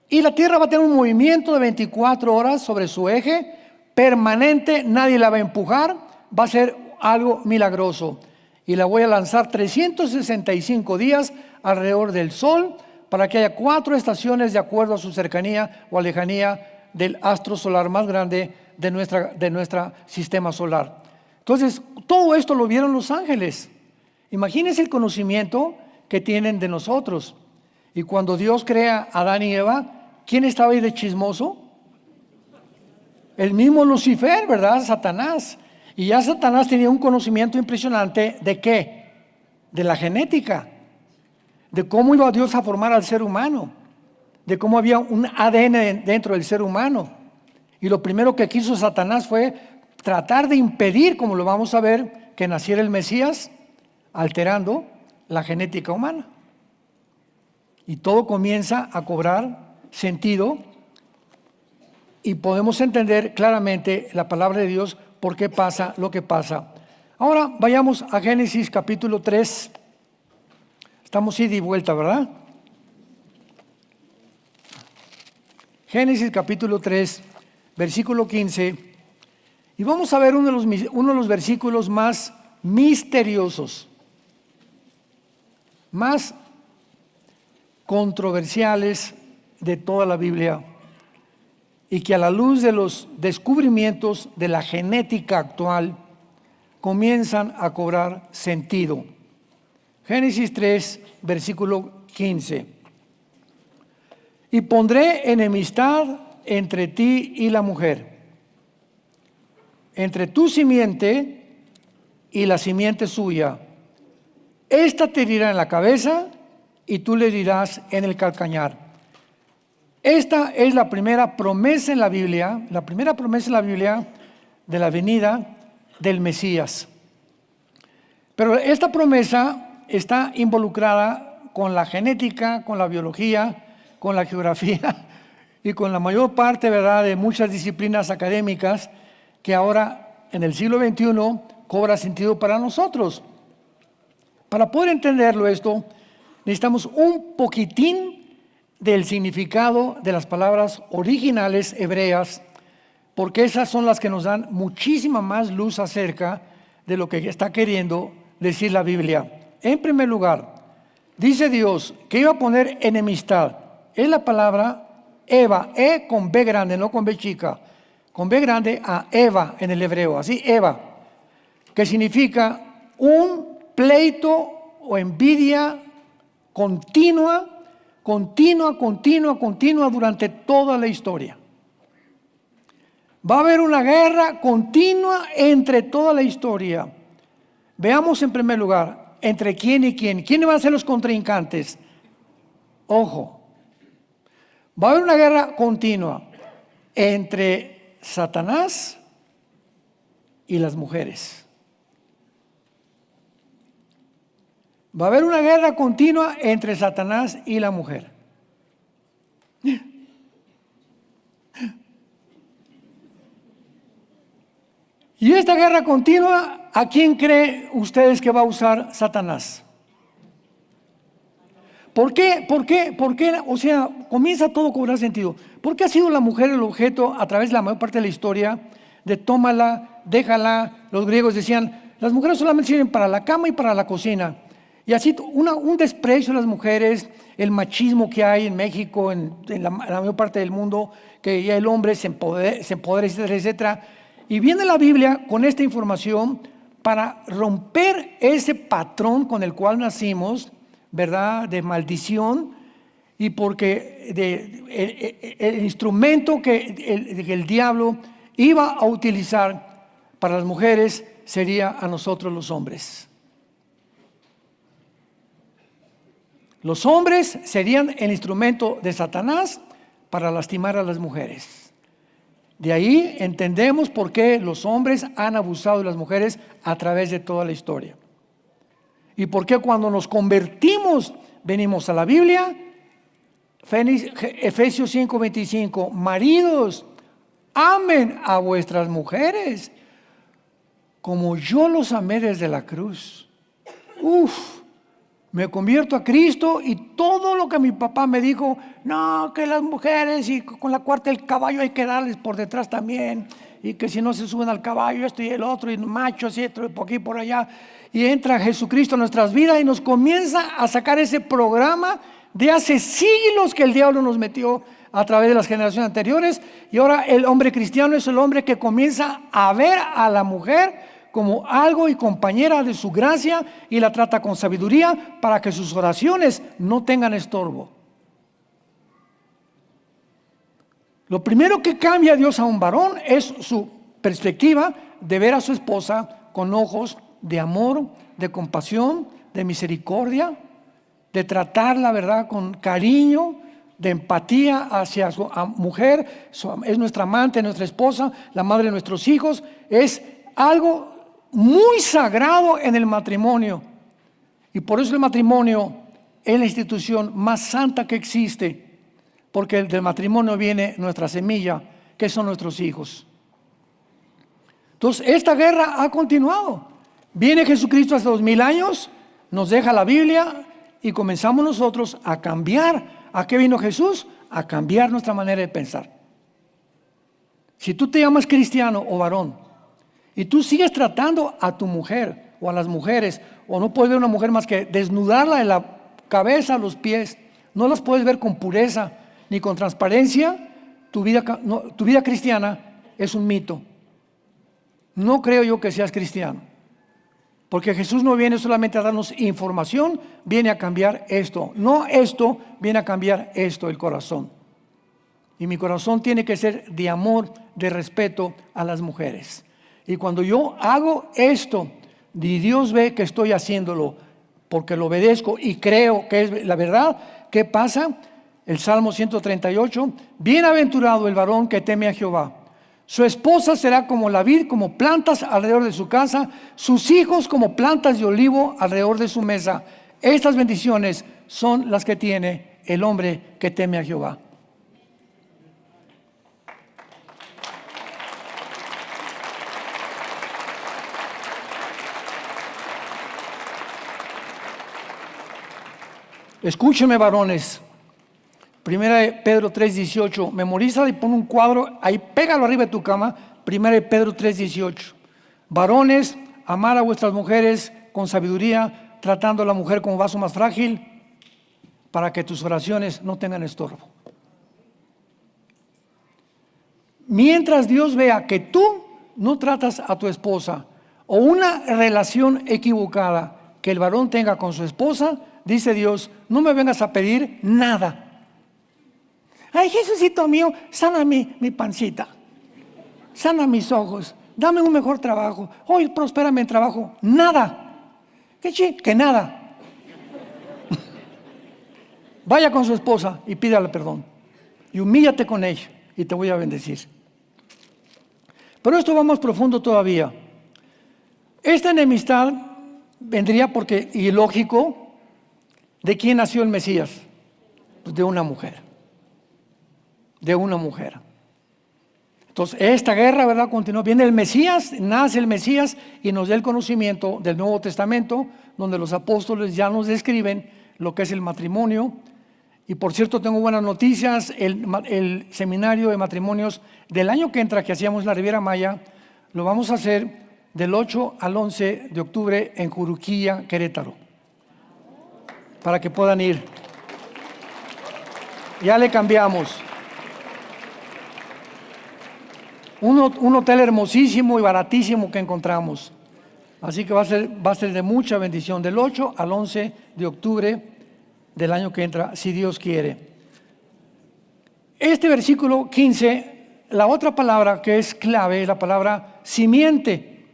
Y la tierra va a tener un movimiento de 24 horas sobre su eje, permanente, nadie la va a empujar, va a ser algo milagroso. Y la voy a lanzar 365 días alrededor del Sol para que haya 4 estaciones de acuerdo a su cercanía o lejanía del astro solar más grande de nuestro sistema solar. Entonces, todo esto lo vieron los ángeles. Imagínense el conocimiento que tienen de nosotros. Y cuando Dios crea a Adán y Eva, ¿quién estaba ahí de chismoso? El mismo Lucifer, ¿verdad? Satanás. Y ya Satanás tenía un conocimiento impresionante ¿de qué? De la genética, de cómo iba Dios a formar al ser humano, de cómo había un ADN dentro del ser humano. Y lo primero que quiso Satanás fue tratar de impedir, como lo vamos a ver, que naciera el Mesías, alterando la genética humana. Y todo comienza a cobrar sentido y podemos entender claramente la palabra de Dios por qué pasa lo que pasa. Ahora vayamos a Génesis capítulo 3. Estamos ida y vuelta, ¿verdad? Génesis capítulo 3, versículo 15. Y vamos a ver uno de los versículos más misteriosos, más controversiales de toda la Biblia, y que a la luz de los descubrimientos de la genética actual comienzan a cobrar sentido. Génesis 3, versículo 15. Y pondré enemistad entre ti y la mujer, entre tu simiente y la simiente suya. Esta te herirá en la cabeza y tú le herirás en el calcañar. Esta es la primera promesa en la Biblia, de la venida del Mesías. Pero esta promesa está involucrada con la genética, con la biología, con la geografía y con la mayor parte, ¿verdad?, de muchas disciplinas académicas que ahora en el siglo XXI cobra sentido para nosotros. Para poder entenderlo esto, necesitamos un poquitín del significado de las palabras originales hebreas, porque esas son las que nos dan muchísima más luz acerca de lo que está queriendo decir la Biblia. En primer lugar, dice Dios que iba a poner enemistad. Es la palabra Eva, con B grande, no con B chica, con B grande a Eva en el hebreo, así Eva, que significa un pleito o envidia continua durante toda la historia. Va a haber una guerra continua entre toda la historia. Veamos en primer lugar, ¿entre quién y quién? ¿Quiénes van a ser los contrincantes? Ojo, va a haber una guerra continua entre Satanás y las mujeres. Va a haber una guerra continua entre Satanás y la mujer. Y esta guerra continua, ¿a quién creen ustedes que va a usar Satanás? ¿Por qué? O sea, comienza todo a cobrar sentido. ¿Por qué ha sido la mujer el objeto a través de la mayor parte de la historia de tómala, déjala? Los griegos decían, las mujeres solamente sirven para la cama y para la cocina. Y así un desprecio a las mujeres, el machismo que hay en México, en la mayor parte del mundo, que ya el hombre se empodera, etcétera, etcétera. Y viene la Biblia con esta información para romper ese patrón con el cual nacimos, ¿verdad?, de maldición, y porque el instrumento que el diablo iba a utilizar para las mujeres sería a nosotros los hombres. Los hombres serían el instrumento de Satanás para lastimar a las mujeres. De ahí entendemos por qué los hombres han abusado de las mujeres a través de toda la historia. Y por qué cuando nos convertimos, venimos a la Biblia, Efesios 5:25, maridos, amen a vuestras mujeres como yo los amé desde la cruz. Me convierto a Cristo y todo lo que mi papá me dijo, no, que las mujeres y con la cuarta del caballo hay que darles por detrás también, y que si no se suben al caballo esto y el otro, y machos y esto y por aquí y por allá, y entra Jesucristo en nuestras vidas y nos comienza a sacar ese programa de hace siglos que el diablo nos metió a través de las generaciones anteriores, y ahora el hombre cristiano es el hombre que comienza a ver a la mujer como algo y compañera de su gracia y la trata con sabiduría para que sus oraciones no tengan estorbo. Lo primero que cambia Dios a un varón es su perspectiva de ver a su esposa con ojos de amor, de compasión, de misericordia, de tratarla, ¿verdad?, con cariño, de empatía hacia su mujer. Es nuestra amante, nuestra esposa, la madre de nuestros hijos. Es algo muy sagrado en el matrimonio, y por eso el matrimonio es la institución más santa que existe, porque del matrimonio viene nuestra semilla, que son nuestros hijos. Entonces esta guerra ha continuado. Viene Jesucristo hace 2000 años, nos deja la Biblia y comenzamos nosotros a cambiar. ¿A qué vino Jesús? A cambiar nuestra manera de pensar. Si tú te llamas cristiano o varón y tú sigues tratando a tu mujer o a las mujeres, o no puedes ver una mujer más que desnudarla de la cabeza a los pies, no las puedes ver con pureza ni con transparencia, tu vida cristiana es un mito. No creo yo que seas cristiano, porque Jesús no viene solamente a darnos información, viene a cambiar esto. No esto, viene a cambiar esto, el corazón. Y mi corazón tiene que ser de amor, de respeto a las mujeres. Y cuando yo hago esto, y Dios ve que estoy haciéndolo porque lo obedezco y creo que es la verdad, ¿qué pasa? El Salmo 138, bienaventurado el varón que teme a Jehová. Su esposa será como la vid, como plantas alrededor de su casa, sus hijos como plantas de olivo alrededor de su mesa. Estas bendiciones son las que tiene el hombre que teme a Jehová. Escúcheme, varones. Primera de Pedro 3:18. Memorízalo y pon un cuadro ahí, pégalo arriba de tu cama. Primera de Pedro 3:18. Varones, amad a vuestras mujeres con sabiduría, tratando a la mujer como vaso más frágil, para que tus oraciones no tengan estorbo. Mientras Dios vea que tú no tratas a tu esposa, o una relación equivocada que el varón tenga con su esposa, dice Dios, no me vengas a pedir nada. Ay, Jesucito mío, sana mi pancita, sana mis ojos, dame un mejor trabajo, hoy prospérame en trabajo. Nada. Que nada. Vaya con su esposa y pídale perdón y humíllate con ella y te voy a bendecir. Pero esto va más profundo todavía. Esta enemistad vendría porque, y lógico, ¿de quién nació el Mesías? Pues de una mujer. De una mujer. Entonces, esta guerra, ¿verdad?, continúa. Viene el Mesías, nace el Mesías y nos da el conocimiento del Nuevo Testamento, donde los apóstoles ya nos describen lo que es el matrimonio. Y por cierto, tengo buenas noticias. El seminario de matrimonios del año que entra, que hacíamos en la Riviera Maya, lo vamos a hacer del 8 al 11 de octubre en Juruquilla, Querétaro, para que puedan ir. Ya le cambiamos. Un hotel hermosísimo y baratísimo que encontramos. Así que va a ser de mucha bendición, del 8 al 11 de octubre del año que entra, si Dios quiere. Este versículo 15, la otra palabra que es clave es la palabra simiente.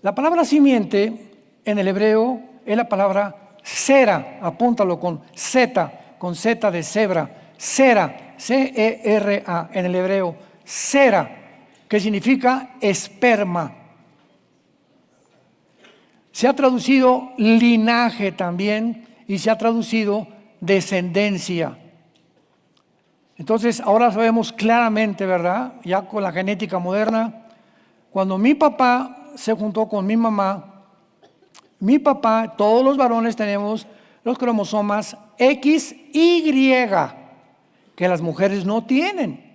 La palabra simiente en el hebreo es la palabra cera, apúntalo con Z de cebra, cera, C-E-R-A en el hebreo, Sera, que significa esperma. Se ha traducido linaje también y se ha traducido descendencia. Entonces ahora sabemos claramente, ¿verdad? Ya con la genética moderna, cuando mi papá se juntó con mi mamá, mi papá, todos los varones tenemos los cromosomas XY, que las mujeres no tienen.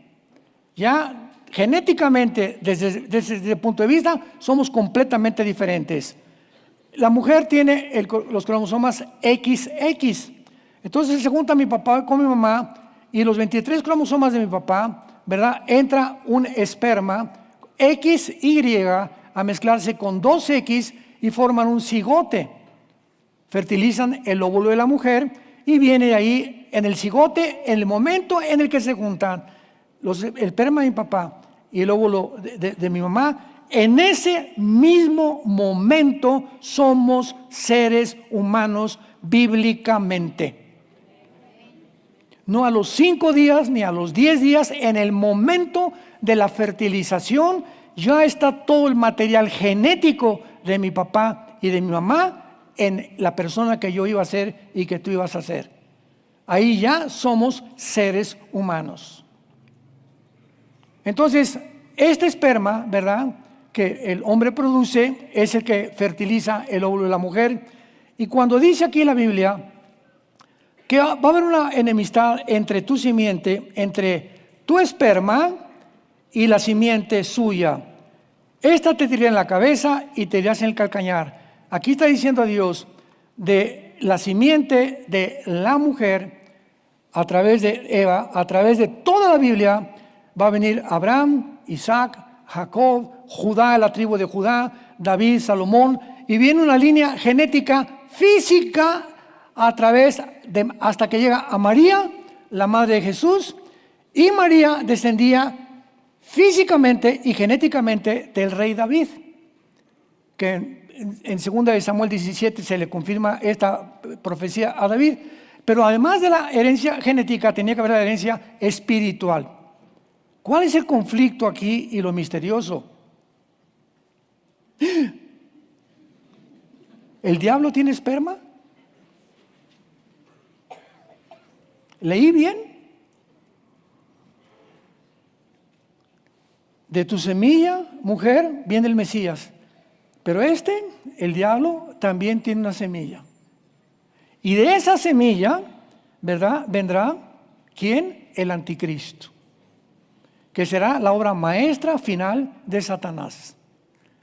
Ya genéticamente, desde el punto de vista, somos completamente diferentes. La mujer tiene los cromosomas XX. Entonces se junta mi papá con mi mamá y los 23 cromosomas de mi papá, ¿verdad? Entra un esperma XY a mezclarse con 2X y forman un cigote. Fertilizan el óvulo de la mujer y viene ahí en el cigote, en el momento en el que se juntan el esperma de mi papá y el óvulo de mi mamá, en ese mismo momento somos seres humanos bíblicamente. No a los 5 días ni a los 10 días, en el momento de la fertilización ya está todo el material genético de mi papá y de mi mamá en la persona que yo iba a ser y que tú ibas a ser. Ahí ya somos seres humanos. Entonces, este esperma, ¿verdad?, que el hombre produce es el que fertiliza el óvulo de la mujer. Y cuando dice aquí la Biblia que va a haber una enemistad entre tu simiente, entre tu esperma y la simiente suya, esta te tirará en la cabeza y te irás en el calcañar. Aquí está diciendo Dios de la simiente de la mujer a través de Eva, a través de toda la Biblia va a venir Abraham, Isaac, Jacob, Judá, la tribu de Judá, David, Salomón, y viene una línea genética física a través de, hasta que llega a María, la madre de Jesús, y María descendía físicamente y genéticamente del rey David, que en 2 Samuel 17 se le confirma esta profecía a David. Pero además de la herencia genética, tenía que haber la herencia espiritual. ¿Cuál es el conflicto aquí y lo misterioso? ¿El diablo tiene esperma? ¿Leí bien? De tu semilla, mujer, viene el Mesías. Pero el diablo, también tiene una semilla. Y de esa semilla, ¿verdad?, vendrá, ¿quién? El anticristo, que será la obra maestra final de Satanás,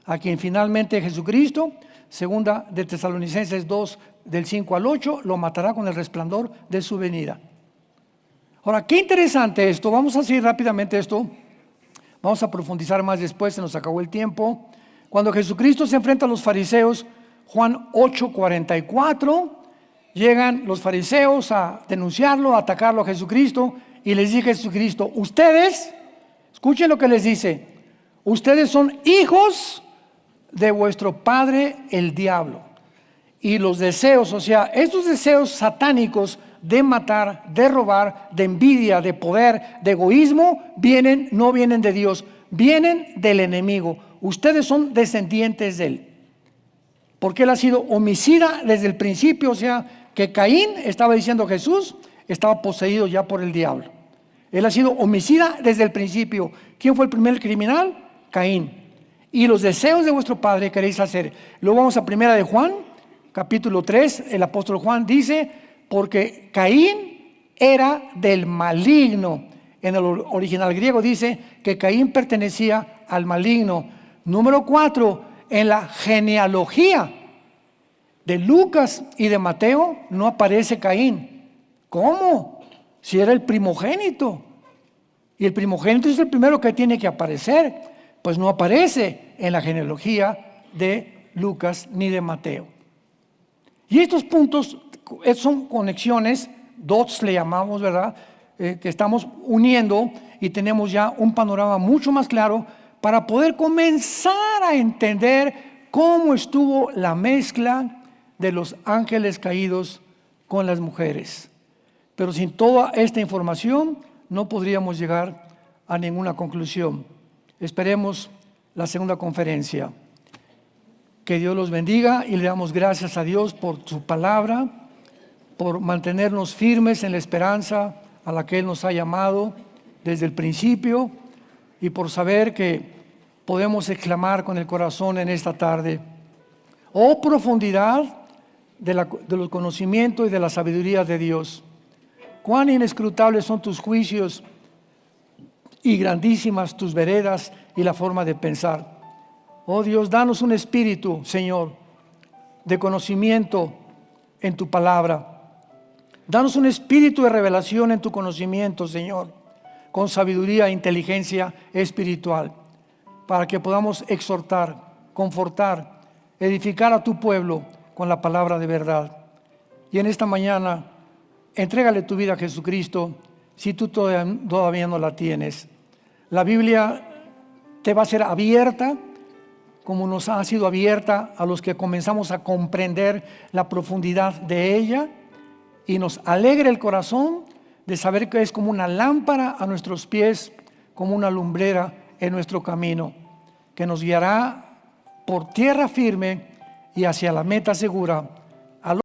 a quien finalmente Jesucristo, segunda de Tesalonicenses 2, del 5 al 8, lo matará con el resplandor de su venida. Ahora, qué interesante esto. Vamos a seguir rápidamente esto. Vamos a profundizar más después, se nos acabó el tiempo. Cuando Jesucristo se enfrenta a los fariseos, Juan 8:44, llegan los fariseos a denunciarlo, a atacarlo a Jesucristo, y les dice Jesucristo: ustedes, escuchen lo que les dice, ustedes son hijos de vuestro padre el diablo, y los deseos, o sea, estos deseos satánicos de matar, de robar, de envidia, de poder, de egoísmo, no vienen de Dios, vienen del enemigo. Ustedes son descendientes de él, porque él ha sido homicida desde el principio. O sea, que Caín, estaba diciendo Jesús, estaba poseído ya por el diablo. Él ha sido homicida desde el principio. ¿Quién fue el primer criminal? Caín. Y los deseos de vuestro padre queréis hacer. Luego vamos a 1 de Juan, capítulo 3, el apóstol Juan dice: porque Caín era del maligno. En el original griego dice que Caín pertenecía al maligno. Número 4, en la genealogía de Lucas y de Mateo no aparece Caín. ¿Cómo? Si era el primogénito. Y el primogénito es el primero que tiene que aparecer. Pues no aparece en la genealogía de Lucas ni de Mateo. Y estos puntos son conexiones, dots le llamamos, ¿verdad? Que estamos uniendo y tenemos ya un panorama mucho más claro para poder comenzar a entender cómo estuvo la mezcla de los ángeles caídos con las mujeres. Pero sin toda esta información no podríamos llegar a ninguna conclusión. Esperemos la segunda conferencia. Que Dios los bendiga y le damos gracias a Dios por su palabra, por mantenernos firmes en la esperanza a la que Él nos ha llamado desde el principio y por saber que podemos exclamar con el corazón en esta tarde: oh profundidad de los conocimientos y de la sabiduría de Dios. Cuán inescrutables son tus juicios y grandísimas tus veredas y la forma de pensar. Oh Dios, danos un espíritu, Señor, de conocimiento en tu palabra. Danos un espíritu de revelación en tu conocimiento, Señor, con sabiduría e inteligencia espiritual, para que podamos exhortar, confortar, edificar a tu pueblo con la palabra de verdad. Y en esta mañana, entrégale tu vida a Jesucristo si tú todavía no la tienes. La Biblia te va a ser abierta, como nos ha sido abierta a los que comenzamos a comprender la profundidad de ella, y nos alegra el corazón de saber que es como una lámpara a nuestros pies, como una lumbrera en nuestro camino, que nos guiará por tierra firme y hacia la meta segura,